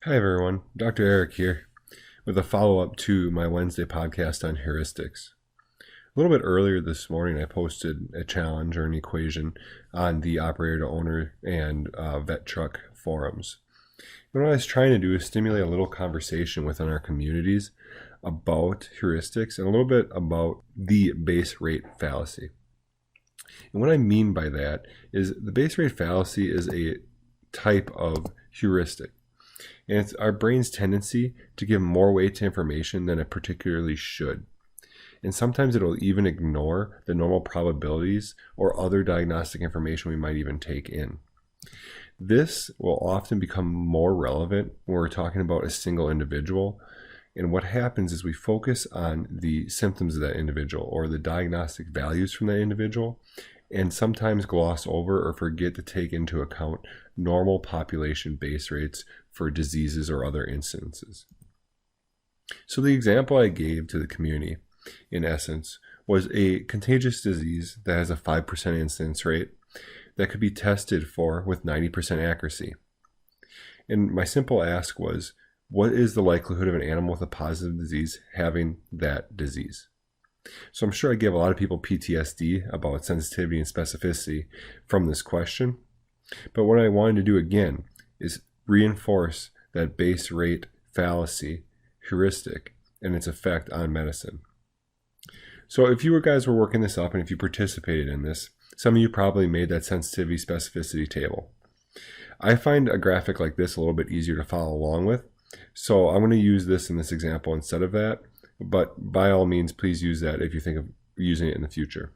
Hi everyone, Dr. Eric here with a follow-up to my Wednesday podcast on heuristics. A little bit earlier this morning I posted a challenge or an equation on the operator to owner and vet truck forums. And what I was trying to do is stimulate a little conversation within our communities about heuristics and a little bit about the base rate fallacy. And what I mean by that is the base rate fallacy is a type of heuristic. And it's our brain's tendency to give more weight to information than it particularly should. And sometimes it'll even ignore the normal probabilities or other diagnostic information we might even take in. This will often become more relevant when we're talking about a single individual. And what happens is we focus on the symptoms of that individual or the diagnostic values from that individual, and sometimes gloss over or forget to take into account normal population base rates for diseases or other incidences. So the example I gave to the community, in essence, was a contagious disease that has a 5% incidence rate that could be tested for with 90% accuracy. And my simple ask was, what is the likelihood of an animal with a positive disease having that disease? So I'm sure I gave a lot of people PTSD about sensitivity and specificity from this question. But what I wanted to do again is reinforce that base rate fallacy heuristic and its effect on medicine. So if you guys were working this up and if you participated in this, some of you probably made that sensitivity specificity table. I find a graphic like this a little bit easier to follow along with. So I'm going to use this in this example instead of that. But by all means, please use that if you think of using it in the future.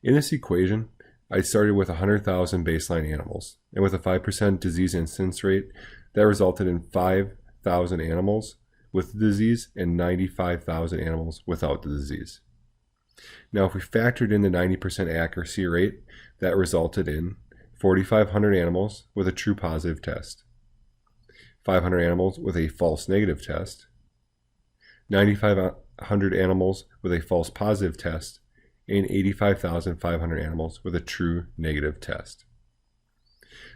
In this equation, I started with 100,000 baseline animals, and with a 5% disease incidence rate, that resulted in 5,000 animals with the disease and 95,000 animals without the disease. Now, if we factored in the 90% accuracy rate, that resulted in 4,500 animals with a true positive test, 500 animals with a false negative test, 9,500 animals with a false positive test, and 85,500 animals with a true negative test.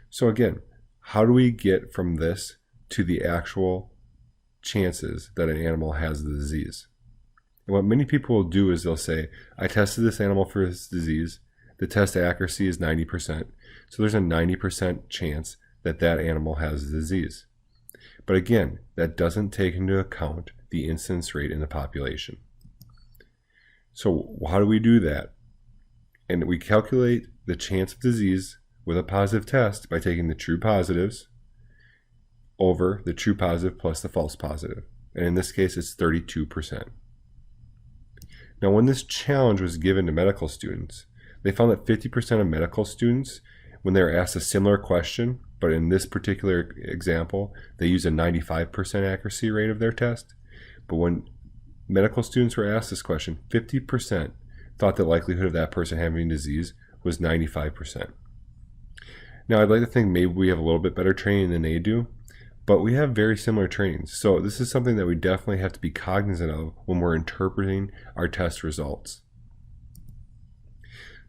So again, how do we get from this to the actual chances that an animal has the disease? And what many people will do is they'll say, I tested this animal for this disease. The test accuracy is 90%. So there's a 90% chance that that animal has the disease. But again, that doesn't take into account the incidence rate in the population. So how do we do that? And we calculate the chance of disease with a positive test by taking the true positives over the true positive plus the false positive. And in this case, it's 32%. Now, when this challenge was given to medical students, they found that 50% of medical students, when they were asked a similar question, but in this particular example, they use a 95% accuracy rate of their test. But when medical students were asked this question, 50% thought the likelihood of that person having disease was 95%. Now, I'd like to think maybe we have a little bit better training than they do, but we have very similar trainings. So this is something that we definitely have to be cognizant of when we're interpreting our test results.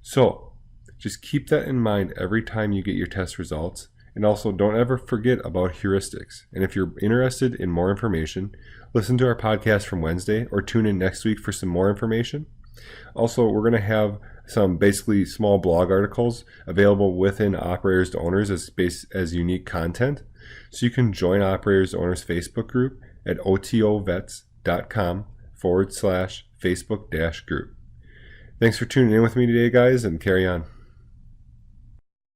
So just keep that in mind every time you get your test results. And also, don't ever forget about heuristics. And if you're interested in more information, listen to our podcast from Wednesday or tune in next week for some more information. Also, we're going to have some basically small blog articles available within Operators to Owners as unique content. So you can join Operators to Owners Facebook group at otovets.com/Facebook-group. Thanks for tuning in with me today, guys, and carry on.